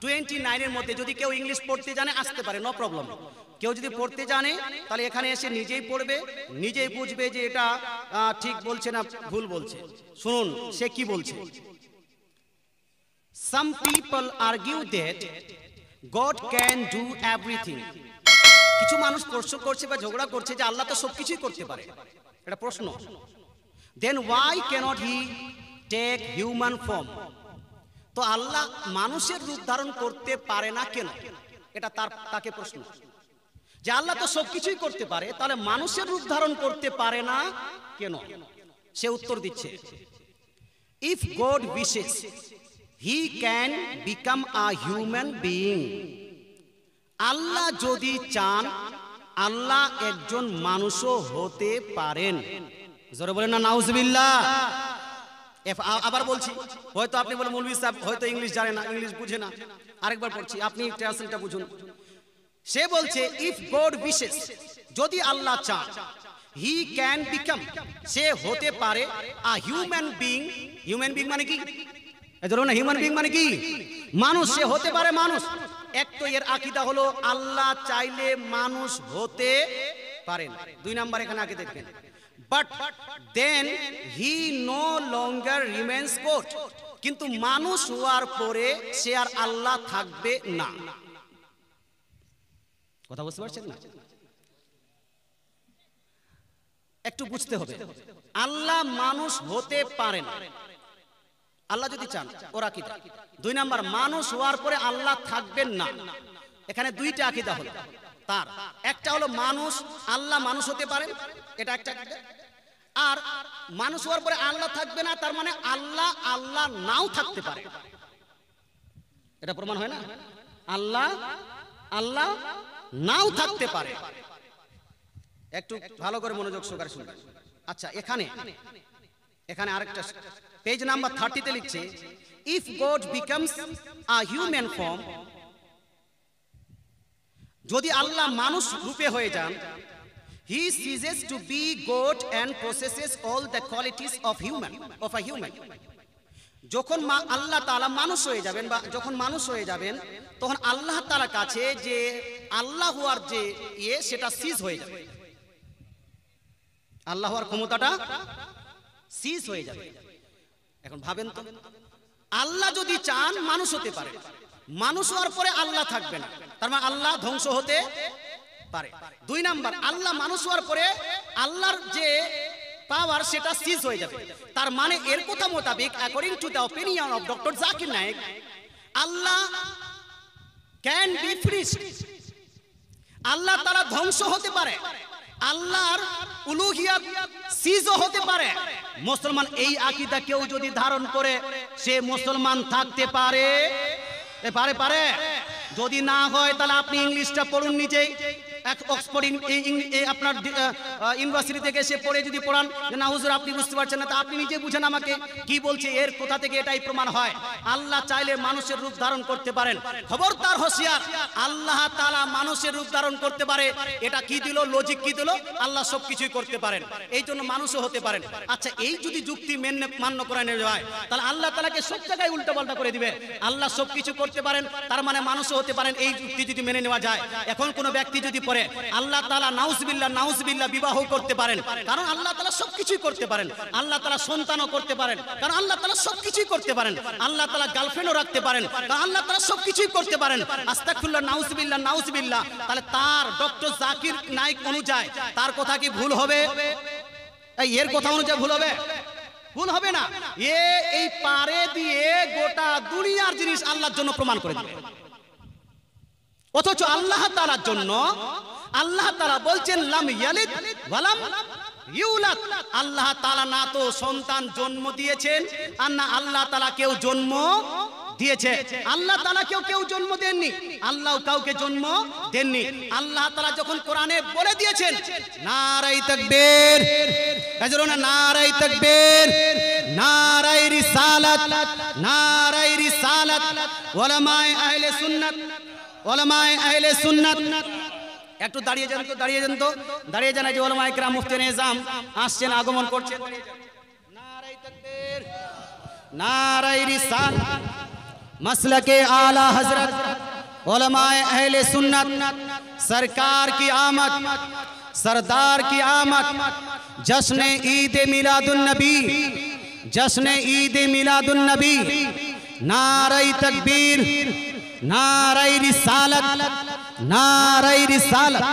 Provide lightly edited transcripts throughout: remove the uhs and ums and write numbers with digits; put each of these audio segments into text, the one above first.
29 এর মধ্যে যদি কেউ ইংলিশ পড়তে জানে আসতে পারে, নো প্রবলেম। কেউ যদি পড়তে জানে তাহলে এখানে এসে নিজেই পড়বে, নিজেই বুঝবে যে এটা ঠিক বলছে না ভুল বলছে। শুনুন সে কি বলছে। Some people argue that God can do everything. কিছু মানুষ প্রশ্ন করছে বা ঝগড়া করছে যে আল্লাহ তো সবকিছুই করতে পারে, এটা প্রশ্ন। Then why cannot he take human form? তো আল্লাহ মানুষের রূপ ধারণ করতে পারে না কেন, এটা তাকে প্রশ্ন। যে আল্লাহ তো সবকিছুই করতে পারে, তাহলে মানুষের রূপ ধারণ করতে পারে না কেন? সে উত্তর দিচ্ছে, if God wishes he can become a human being. আল্লাহ যদি চান আল্লাহ একজন মানুষও হতে পারেন। জোরে বলেন না নাউজুবিল্লাহ। আবার বলছি, হয়তো আপনি বলেন মৌলভী সাহেব হয়তো ইংলিশ জানে না, ইংলিশ বুঝে না। আরেকবার পড়ছি, আপনি ট্রান্সলেটটা বুঝুন। সে বলছে ইফ গড উইশেস, যদি আল্লাহ চান, হি ক্যান বিকাম, সে হতে পারে আ হিউম্যান বিং। হিউম্যান বিং মানে কি? ধরুন না, হিউম্যান বিং মানে কি? মানুষ। সে হতে পারে মানুষ। এক তো এর আকীদা হলো আল্লাহ চাইলে মানুষ হতে পারেন। 2 নাম্বার এখানে আগে দেখবেন, but then he no longer remains God. কিন্তু মানুষ হওয়ার পরে সে আর আল্লাহ থাকবে না। কথা বুঝতে পারছেন না? একটু বুঝতে হবে। আল্লাহ মানুষ হতে পারেন আল্লাহ যদি চান, ওরা আকীদা। 2 নাম্বার, মানুষ হওয়ার পরে আল্লাহ থাকবেন না। এখানে 2টা আকীদা হলো তার। একটা হলো মানুষ, আল্লাহ মানুষ হতে পারেন, এটা একটা আকীদা। আর মানুষ হওয়ার পরে আল্লাহ থাকবে না, তার মানে আল্লাহ আল্লাহ নাও থাকতে পারে। এটা প্রমাণ হয় না? আল্লাহ আল্লাহ নাও থাকতে পারে। একটু ভালো করে মনোযোগ সহকারে শুনবেন। আচ্ছা, এখানে আরেকটা পেজ নাম্বার 30 তে লিখছে, if god becomes a human form, যদি আল্লাহ মানুষ রূপে হয়ে যান, he ceases to be God and possesses all the qualities of a human. যখন আল্লাহ তাআলা মানুষ হয়ে যাবেন বা যখন মানুষ হয়ে যাবেন, তখন আল্লাহ তাআলার কাছে যে আল্লাহ হওয়ার যে সেটা সিজ হয়ে যাবে। আল্লাহ হওয়ার ক্ষমতাটা সিজ হয়ে যাবে। এখন ভাবেন তো, আল্লাহ যদি চান মানুষ হতে পারে, মানুষ হওয়ার পরে আল্লাহ থাকবে না, তার মানে আল্লাহ ধ্বংস হতে পারে। 2 নাম্বার, আল্লাহ মানুষ হওয়ার পরে আল্লাহর যে পাওয়ার সেটা সিজ হয়ে যাবে। তার মানে এর কথা মোতাবেক, according to the opinion of doctor Zakir Naik, Allah can be pleased. Allah তাআলা ধ্বংস হতে পারে, আল্লাহর উলুহিয়াত সিজও হতে পারে। মুসলমান এই আকীদা কেউ যদি ধারণ করে, সে মুসলমান থাকতে পারে? পারে। যদি না হয় তাহলে আপনি ইংলিশটা পড়ুন নিজেই। অক্সফোর্ড আপনার ইউনিভার্সিটি থেকে এসে পড়ে যদি পড়ান যে না হুজুর আপনি বুঝতে পারছেন না, তা আপনি নিজে বুঝেন আমাকে কি বলছে, এর কোথা থেকে এটাই প্রমাণ হয় আল্লাহ চাইলে মানুষের রূপ ধারণ করতে পারেন। খবরদার হুঁশিয়ার, আল্লাহ তাআলা মানুষের রূপ ধারণ করতে পারে, এটা কি দিল, লজিক কি দিল? আল্লাহ সবকিছুই করতে পারেন, এই জন্য মানুষও হতে পারেন। আচ্ছা, এই যদি যুক্তি মান্য করে নেওয়া হয়, তাহলে আল্লাহ তাআলাকে সব জায়গায় উল্টোপাল্টা করে দিবে। আল্লাহ সবকিছু করতে পারেন, তার মানে মানুষও হতে পারেন, এই যুক্তি যদি মেনে নেওয়া যায়। এখন কোন ব্যক্তি যদি পড়ে আল্লাহ তাআলা নাউজুবিল্লাহ বিবাহ করতে পারেন, কারণ আল্লাহ তাআলা সবকিছুই করতে পারেন। আল্লাহ তাআলা সন্তানও করতে পারেন, কারণ আল্লাহ তাআলা সবকিছুই করতে পারেন। আল্লাহ তাআলা গার্লফ্রেন্ডও রাখতে পারেন, কারণ আল্লাহ তাআলা সবকিছুই করতে পারেন। আস্তাগফিরুল্লাহ, নাউজুবিল্লাহ। তাহলে তার ডক্টর জাকির নায়েক অনুযায়ী তার কথা কি ভুল হবে? এর কথা অনুযায়ী ভুল হবে? ভুল হবে না। এই পারে দিয়ে গোটা দুনিয়ার জিনিস আল্লাহর জন্য প্রমাণ করে দিবে। অথচ আল্লাহ তাআলার জন্য আল্লাহ তাআলা বলছেন লাম ইয়ালিদ ওয়ালাম ইউলাদ। আল্লাহ তাআলা না তো সন্তান জন্ম দিয়েছেন, আর না আল্লাহ তাআলা কেউ জন্ম দিয়েছে। আল্লাহ তাআলা কেউ জন্ম দেননি, আল্লাহ কাউকে জন্ম দেননি। আল্লাহ তাআলা যখন কোরআনে বলে দিয়েছেন নারায়ে তাকবীর, কাজরুনা নারায়ে তাকবীর, নারায়ে রিসালাত, নারায়ে রিসালাত, উলামায়ে আহলে সুন্নাত। একটু দাঁড়িয়ে যান যে উলামায়ে কেরাম মুফতি নিজাম আসছেন, আগমন করছেন। নারায়ে তাকবীর, নারায়ে রিসালাত, मसलके आला हजरत उलमाए अहले सुन्नत, सरकार की आमद, सरदार की आमद, जश्न ईद मिलादुन नबी, जश्न ईद मिलादुन नबी, नारे तकबीर, नारे रिसालत, नारे रिसालत।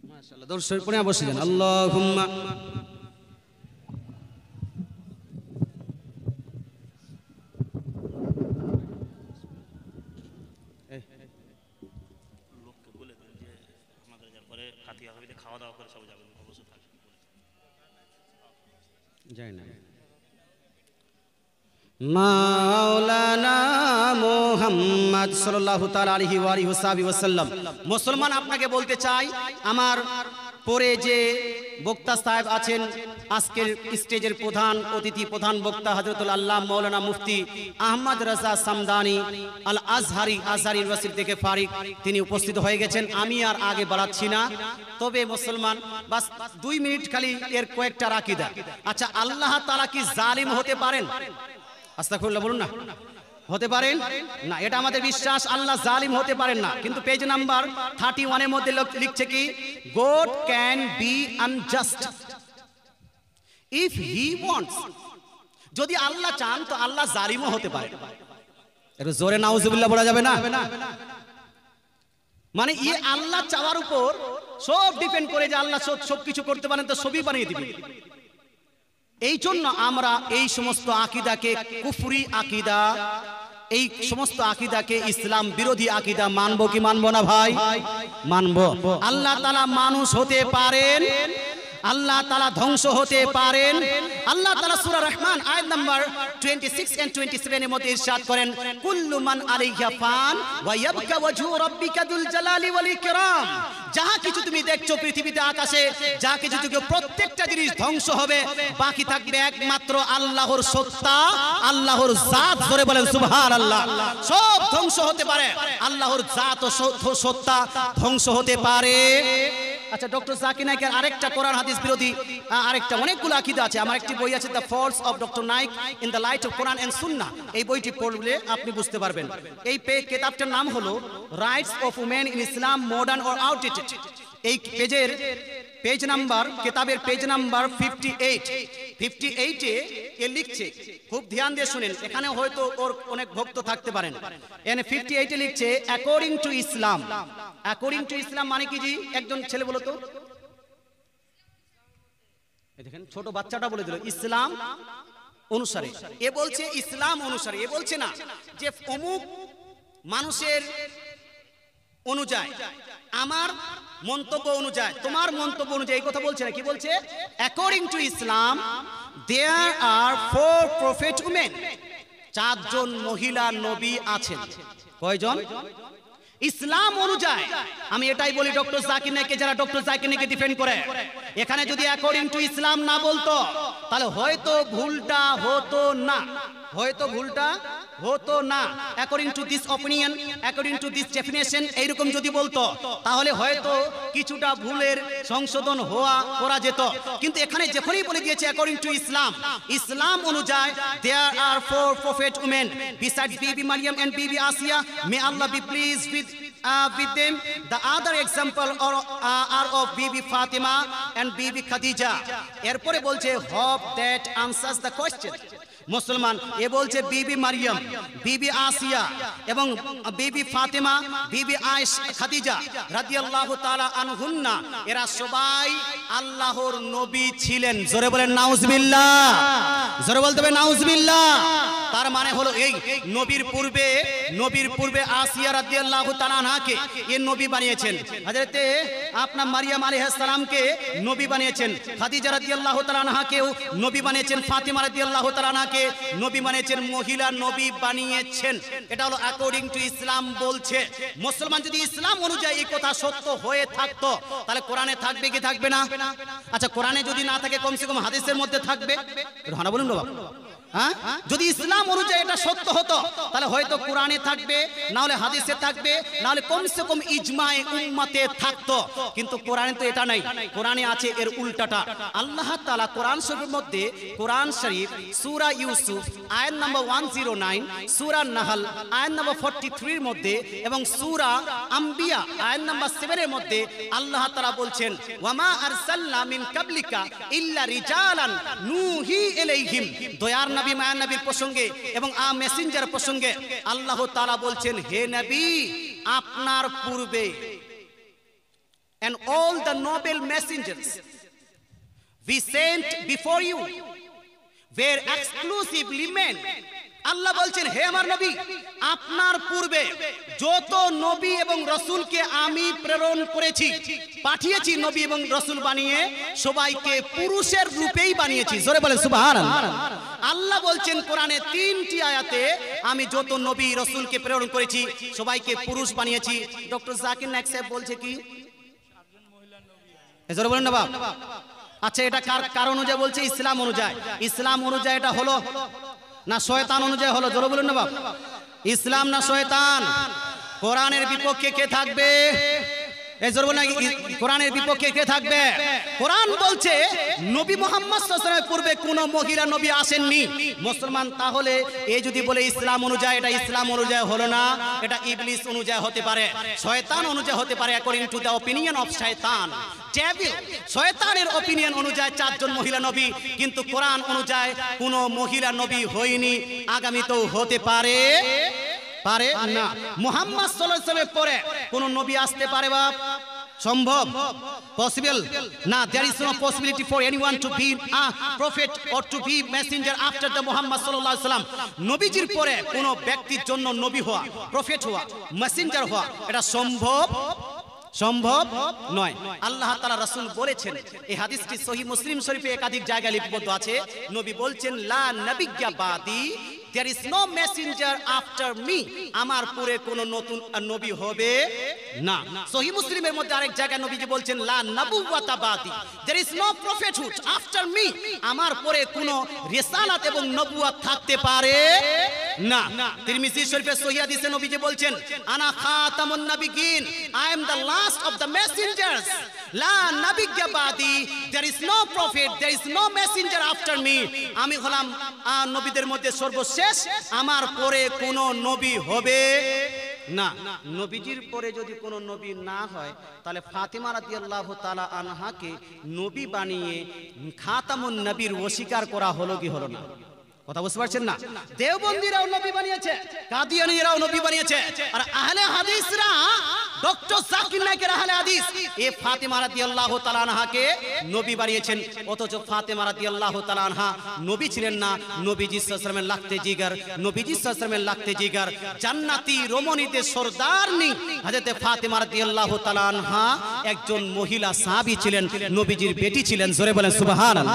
माशाअल्लाह, दर्शक पुणे बসে যান। আল্লাহুম্মা মাওলানা মুহাম্মদ সাল্লাল্লাহু তাআলা আলাইহি ওয়া আলিহি ওয়াসাল্লাম। মুসলমান আপনাকে বলতে চাই, আমার পরে যে বক্তা সাহেব আছেন, আজকের স্টেজের প্রধান অতিথি, প্রধান বক্তা হযরতুল আল্লাহ মাওলানা মুফতি আহমদ রাজা সামদানি আল আজহারি, আজহার ইউনিভার্সিটি থেকে ফারিক, তিনি উপস্থিত হয়ে গেছেন। আমি আর আগে বাড়াচ্ছি না, তবে মুসলমান বাস 2 মিনিট খালি এর কয়েকটা আকীদা। আচ্ছা, আল্লাহ তাআলা কি জালিম হতে পারেন? আস্তাগফিরুল্লাহ বলুন না। হতে পারেন না, এটা আমাদের বিশ্বাস, আল্লাহ জালিম হতে পারেন না। কিন্তু পেজ নাম্বার 31 এর মধ্যে লিখছে কি, God can be unjust if he wants। যদি আল্লাহ চান তো আল্লাহ জালিমও হতে পারে। একটু জোরে নাউজুবিল্লাহ বলা যাবে না? মানে আল্লাহ চাওয়ার উপর সব ডিপেন্ড করে, যে আল্লাহ সব কিছু করতে পারেন তো সবই বানিয়ে দিবেন। এই জন্য আমরা এই সমস্ত আকীদাকে কুফরি আকীদা, এই সমস্ত আকীদাকে ইসলাম বিরোধী আকীদা মানবো কি মানবো না ভাই? মানবো। আল্লাহ তাআলা মানুষ হতে পারেন, আল্লাহ তাআলা ধ্বংস হতে পারেন। আল্লাহ তাআলা সূরা রহমান আয়াত নাম্বার 26 and 27 এর মধ্যে ইরশাদ করেন, কুল্লু মান আলাইহা ফান ওয়া ইয়াবকা ওয়াজহু রাব্বিকা যুল জালালি ওয়াল ইকরাম। যাহা কিছু তুমি দেখছো পৃথিবীতে, আকাশে যা কিছু দেখো, প্রত্যেকটা জিনিস ধ্বংস হবে, বাকি থাকবে একমাত্র আল্লাহর সত্তা, আল্লাহর জাত। ধরে বলেন সুবহানাল্লাহ। সব ধ্বংস হতে পারে, আল্লাহর জাত ও সত্তা ধ্বংস হতে পারে। আচ্ছা, ডক্টর জাকির নাইকের আরেকটা কোরআন হাদিস বিরোধী আরেকটা অনেকগুলো আকীদা আছে। আমার একটি বই আছে, the falls of doctor Naik in the light of Quran and Sunnah. এই বইটি পড়লে আপনি বুঝতে পারবেন। এই কিতাবটার নাম হলো rights of women in Islam, modern or outdated. এই পেজ নাম্বার, কিতাবের পেজ নাম্বার 58 এ লিখছে, খুব ধ্যান দিয়ে শুনেন, এখানে হয়তো ওর অনেক ভক্ত থাকতে পারেন। এখানে 58 এ লিখছে, according to Islam. According to ইসলাম মানে কি জি? একজন ছেলে বলো তো, দেখেন ছোট বাচ্চাটা বলে দিল ইসলাম অনুসারে। এ বলছে ইসলাম অনুসারে, এ বলছে না যে অমুক মানুষের অনুযায়ী, আমার মন্তব্য অনুযায়ী, তোমার মন্তব্য অনুযায়ী, এই কথা বলছে না। কি বলছে? According to Islam there are 4 prophet women. 4 জন মহিলা নবী আছেন। কয়জন? ইসলাম অনুযায়ী। আমি এটাই বলি ডক্টর জাকির নাইকে, যারা ডক্টর জাকির নাইকে ডিফেন্ড করে, এখানে যদি অ্যাকর্ডিং টু ইসলাম না বলতো তাহলে হয়তো ভুলটা হতো না, হয়তো ভুলটা হতো না। According to this opinion, according to this definition, এইরকম যদি বলতো তাহলে হয়তো কিছুটা ভুলের সংশোধন করা যেত। কিন্তু এখানে যখনই বলে দিয়েছে অ্যাকর্ডিং টু ইসলাম, ইসলাম অনুযায়ী, there are 4 prophet women besides Bibi Maryam and Bibi Asiya, may Allah be pleased with them. The other example are of Bibi Fatima and Bibi Khadija. এরপরে বলছে, hope that answers the question. মুসলমান এ বলছে বিবি মারিয়াম, বিবি আসিয়া এবং বিবি ফাতেমা, বিবি খাদিজা রাদিয়াল্লাহু তাআলা আনহুন্না, এরা সবাই আল্লাহর নবী ছিলেন। জোরে বলেন নাউজুবিল্লাহ, জোরে বলতে হবে নাউজুবিল্লাহ। তার মানে হলো এই নবীর পূর্বে আসিয়া রাদিয়াল্লাহু তাআলা আনহাকে এ নবী বানিয়েছেন, হযরতে আপনার মারিয়াম আলাইহিস সালামকে নবী বানিয়েছেন, খাদিজা রাদিয়াল্লাহু তাআলা আনহাকেও নবী বানিয়েছেন, ফাতিমা রাদিয়াল্লাহু তাআলা আনহাকে নবী বানিয়েছেন, মহিলা নবী বানিয়েছেন। এটা হলো অ্যাকর্ডিং টু ইসলাম বলছে। মুসলমান যদি ইসলাম অনুযায়ী এই কথা সত্য হয়ে থাকতো তাহলে কোরআনে থাকবে কি থাকবে না? আচ্ছা, কোরআনে যদি না থাকে কমসে কম হাদিসের মধ্যে থাকবে। হানা বলুন বাবা, হ্যাঁ, যদি ইসলাম অনুযায়ী এটা সত্য হতো তাহলে হয়তো কোরআনে থাকবে, না হলে হাদিসে থাকবে, না হলে কমসে কম ইজমায়ে উম্মতে থাকতো। কিন্তু কোরআনে তো এটা নাই, কোরআনে আছে এর উল্টাটা। আল্লাহ তাআলা কোরআন শরীফের মধ্যে, কোরআন শরীফ সূরা ইউসুফ আয়াত নম্বর 109, সূরা নাহল আয়াত নম্বর 43 এর মধ্যে এবং সূরা আম্বিয়া আয়াত নম্বর 7 এর মধ্যে আল্লাহ তাআলা বলছেন, ওয়ামা আরসালনা মিন কাবলিকা ইল্লা রিজালান নুহি ইলাইহিম। দয়ার নবী মায়ার নবীর প্রসঙ্গে এবং মেসেঞ্জার প্রসঙ্গে আল্লাহ তাআলা বলছেন, হে নবী, আপনার পূর্বে and all the noble messengers we sent before you were exclusively men. আল্লাহ বলছেন, হে আমার নবী, আপনার পূর্বে যত নবী এবং রাসূলকে আমি প্রেরণ করেছি, পাঠিয়েছি নবী এবং রাসূল বানিয়ে, সবাইকে পুরুষের রূপেই বানিয়েছি। জোরে বলেন সুবহানাল্লাহ। আল্লাহ বলছেন কোরআনে 3টি আয়াতে, আমি যত নবী রাসূলকে প্রেরণ করেছি সবাইকে পুরুষ বানিয়েছি। ডক্টর জাকির নায়েক সাহেব বলছে কি? জোরে বলেন না বাপ। আচ্ছা, এটা কার অনুযায়ী বলছে? ইসলাম অনুযায়ী। ইসলাম অনুযায়ী এটা হলো না শয়তান অনুযায়ী হলো? জোরে বলুন না বাপ। ইসলাম না শয়তান? কোরআনের বিপক্ষে কে থাকবে? এই জোরে বলুন না, কোরআনের বিপক্ষে কে থাকবে? কোরআন বলছে নবী মুহাম্মদ সাল্লাল্লাহু আলাইহি ওয়াসাল্লামের পূর্বে কোনো মহিলা নবী আসেননি। মুসলমান তাহলে এই যদি বলে ইসলাম অনুযায়ী, এটা ইসলাম অনুযায়ী হলো না, এটা ইবলিস অনুযায়ী হতে পারে, শয়তান অনুযায়ী হতে পারে, according to the opinion of শয়তান, ডেভিল। শয়তানের অপিনিয়ন অনুযায়ী 4 জন মহিলা নবী, কিন্তু কোরআন অনুযায়ী কোনো মহিলা নবী হয়নি, আগামীতেও হতে পারে না। মুহাম্মদ সাল্লাল্লাহু আলাইহি ওয়াসাল্লামের পরে কোন নবী আসতে পারে বাপ? সম্ভব? পসিবল না। there is no possibility for anyone to be a prophet or to be messenger after the Muhammad sallallahu alaihi wasallam. নবীজির পরে কোন ব্যক্তির জন্য নবী হওয়া, প্রফেট হওয়া, মেসেঞ্জার হওয়া এটা সম্ভব নয়। আল্লাহ তাআলা রাসূল বলেছেন, এই হাদিসটি সহিহ মুসলিম শরীফে একাধিক জায়গায় লিপিবদ্ধ আছে। নবী বলছেন, লা নাবিয়্যা বাদি, there is no messenger after me, আমার পরে কোন নতুন নবী হবে না। সহিহ মুসলিমের মধ্যে আরেক জায়গায় নবীজি বলছেন, লা নাবুওয়াতা বাদি, there is no prophethood after me, আমার পরে কোন রিসালাত এবং নবুয়ত থাকতে পারে না। তিরমিজি শরীফের সহিহ হাদিসে নবীজি বলছেন, আনা খাতামুন নবিয়্যিন, I am the last of the messengers, লা নাবিয়্যা বাদি, there is no prophet, there is no messenger after me, আমি হলাম নবীদের মধ্যে সর্বশেষ, আমার পরে কোন নবী হবে না। নবীজির পরে যদি কোন নবী না হয় তাহলে ফাতিমা রাদিয়াল্লাহু তাআলা আনহাকে নবী বানিয়ে খাতামুন নবীর অস্বীকার করা হলো কি হলো না? কথা বুঝতে পারছেন না? দেওবন্দীরাও নবী বানিয়েছে, কাদিয়ানীরাও নবী বানিয়েছে, আর আহলে হাদিসরা, ডক্টর জাকির নায়েকের আহলে হাদিস, এই ফাতিমা রাদিয়াল্লাহু তাআলা আনহাকে নবী বানিয়েছেন। অথচ ফাতিমা রাদিয়াল্লাহু তাআলা আনহা নবী ছিলেন না। নবীজি সাল্লাল্লাহু আলাইহি ওয়াসাল্লামের লাগতে জিগার, নবীজি সাল্লাল্লাহু আলাইহি ওয়াসাল্লামের লাগতে জিগার, জান্নাতি রমণীদের সরদারনি হযরত ফাতিমা রাদিয়াল্লাহু তাআলা আনহা একজন মহিলা সাহাবী ছিলেন, নবীজির বেটি ছিলেন। জোরে বলেন সুবহানাল্লাহ।